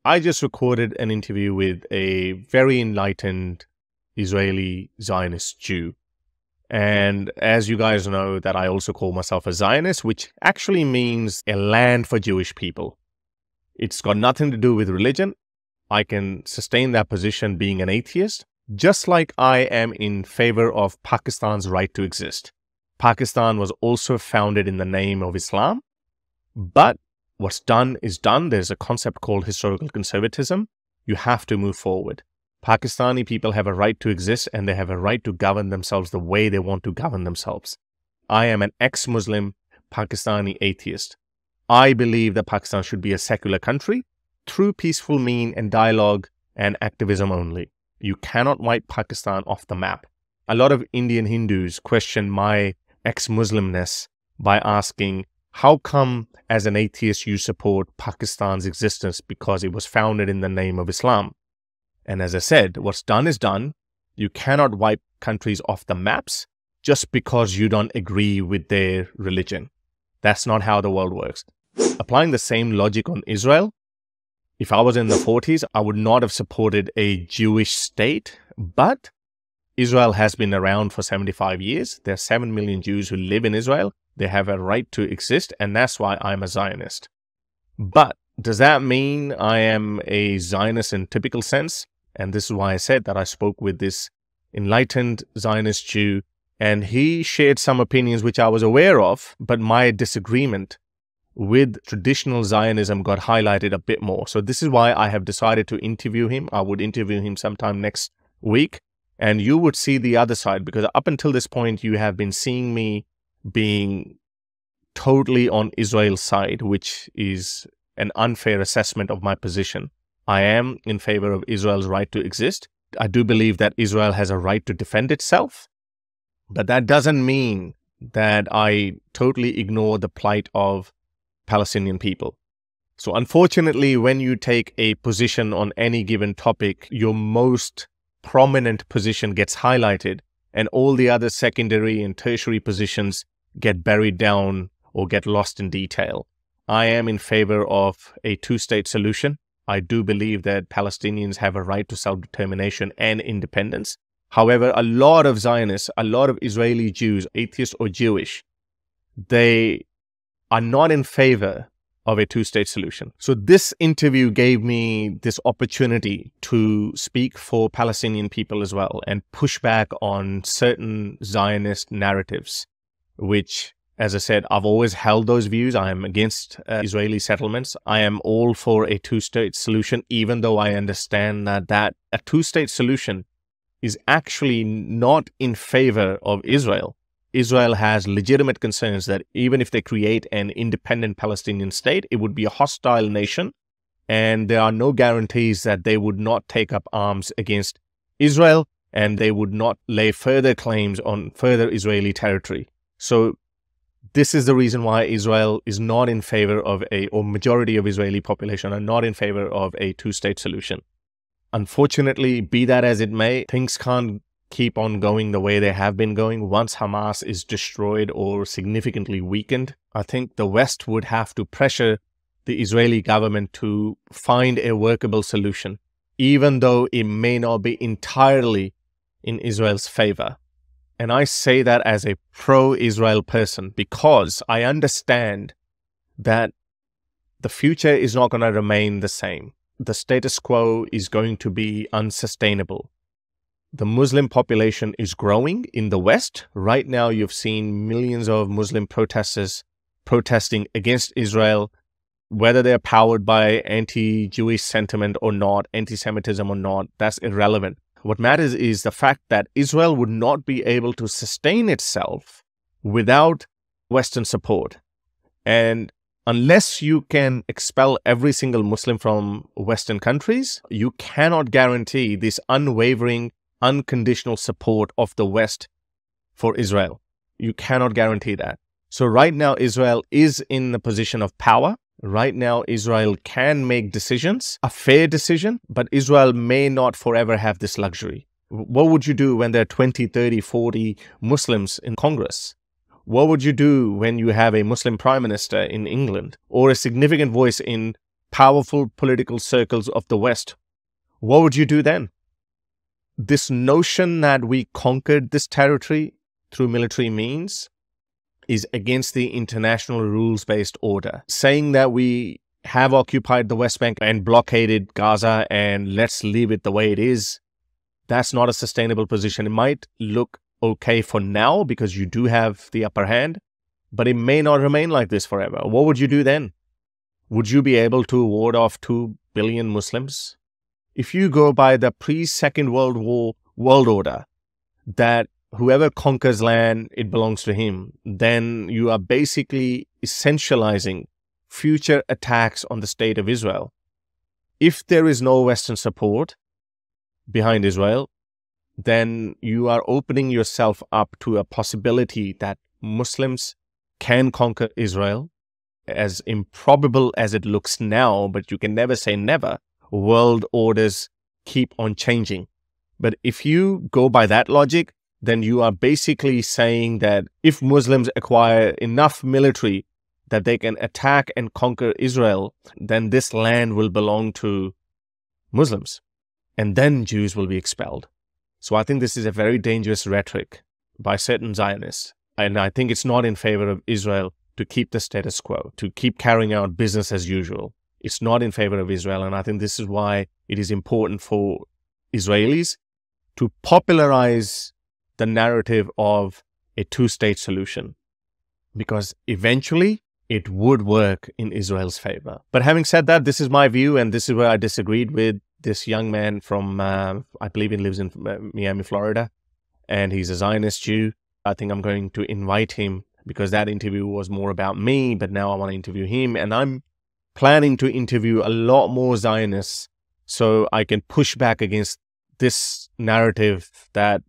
I just recorded an interview with a very enlightened Israeli Zionist Jew. And as you guys know, that I also call myself a Zionist, which actually means a land for Jewish people. It's got nothing to do with religion. I can sustain that position being an atheist, just like I am in favor of Pakistan's right to exist. Pakistan was also founded in the name of Islam, but what's done is done. There's a concept called historical conservatism. You have to move forward. Pakistani people have a right to exist, and they have a right to govern themselves the way they want to govern themselves. I am an ex-Muslim Pakistani atheist. I believe that Pakistan should be a secular country through peaceful means and dialogue and activism only. You cannot wipe Pakistan off the map. A lot of Indian Hindus question my ex-Muslimness by asking, how come as an atheist you support Pakistan's existence because it was founded in the name of Islam? And as I said, what's done is done. You cannot wipe countries off the maps just because you don't agree with their religion. That's not how the world works. Applying the same logic on Israel, if I was in the 40s, I would not have supported a Jewish state, but Israel has been around for 75 years. There are 7 million Jews who live in Israel. They have a right to exist, and that's why I'm a Zionist. But does that mean I am a Zionist in typical sense? And this is why I said that I spoke with this enlightened Zionist Jew, and he shared some opinions which I was aware of, but my disagreement with traditional Zionism got highlighted a bit more. So this is why I have decided to interview him. I would interview him sometime next week, and you would see the other side, because up until this point, you have been seeing me being totally on Israel's side, which is an unfair assessment of my position. I am in favor of Israel's right to exist. I do believe that Israel has a right to defend itself, but that doesn't mean that I totally ignore the plight of Palestinian people. So unfortunately, when you take a position on any given topic, your most prominent position gets highlighted, and all the other secondary and tertiary positions get buried down or get lost in detail. I am in favor of a two-state solution. I do believe that Palestinians have a right to self-determination and independence. However, a lot of Zionists, a lot of Israeli Jews, atheist or Jewish, they are not in favor of a two-state solution. So this interview gave me this opportunity to speak for Palestinian people as well and push back on certain Zionist narratives, which, as I said, I've always held those views. I am against Israeli settlements. I am all for a two-state solution, even though I understand that a two-state solution is actually not in favor of Israel. Israel has legitimate concerns that even if they create an independent Palestinian state, it would be a hostile nation, and there are no guarantees that they would not take up arms against Israel, and they would not lay further claims on further Israeli territory. So this is the reason why Israel is not in favor of or majority of Israeli population are not in favor of a two-state solution. Unfortunately, be that as it may, things can't keep on going the way they have been going. Once Hamas is destroyed or significantly weakened, I think the West would have to pressure the Israeli government to find a workable solution, even though it may not be entirely in Israel's favor. And I say that as a pro-Israel person because I understand that the future is not going to remain the same. The status quo is going to be unsustainable. The Muslim population is growing in the West. Right now, you've seen millions of Muslim protesters protesting against Israel, whether they're powered by anti-Jewish sentiment or not, anti-Semitism or not, that's irrelevant. What matters is the fact that Israel would not be able to sustain itself without Western support. And unless you can expel every single Muslim from Western countries, you cannot guarantee this unwavering, unconditional support of the West for Israel. You cannot guarantee that. So right now, Israel is in the position of power. Right now, Israel can make decisions, a fair decision, but Israel may not forever have this luxury. What would you do when there are 20, 30, 40 Muslims in Congress? What would you do when you have a Muslim prime minister in England or a significant voice in powerful political circles of the West, what would you do then? This notion that we conquered this territory through military means is against the international rules-based order. Saying that we have occupied the West Bank and blockaded Gaza and let's leave it the way it is, that's not a sustainable position. It might look okay for now because you do have the upper hand, but it may not remain like this forever. What would you do then? Would you be able to ward off 2 billion Muslims? If you go by the pre-Second World War world order, that whoever conquers land, it belongs to him, then you are basically essentializing future attacks on the state of Israel. If there is no Western support behind Israel, then you are opening yourself up to a possibility that Muslims can conquer Israel. As improbable as it looks now, but you can never say never. World orders keep on changing. But if you go by that logic, then you are basically saying that if Muslims acquire enough military that they can attack and conquer Israel, then this land will belong to Muslims. And then Jews will be expelled. So I think this is a very dangerous rhetoric by certain Zionists. And I think it's not in favor of Israel to keep the status quo, to keep carrying out business as usual. It's not in favor of Israel. And I think this is why it is important for Israelis to popularize the narrative of a two-state solution, because eventually it would work in Israel's favor. But having said that, this is my view, and this is where I disagreed with this young man from, I believe he lives in Miami, Florida, and he's a Zionist Jew. I think I'm going to invite him because that interview was more about me, but now I want to interview him. And I'm planning to interview a lot more Zionists so I can push back against this narrative that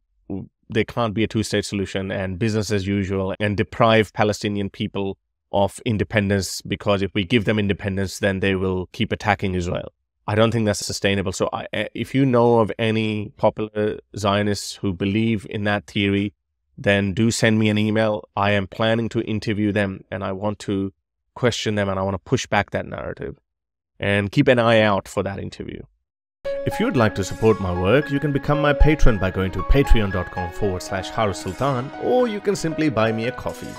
there can't be a two-state solution and business as usual and deprive Palestinian people of independence, because if we give them independence, then they will keep attacking Israel. I don't think that's sustainable. So if you know of any popular Zionists who believe in that theory, then do send me an email. I am planning to interview them and I want to question them and I want to push back that narrative. And keep an eye out for that interview. If you would like to support my work, you can become my patron by going to patreon.com/Harris Sultan, or you can simply buy me a coffee.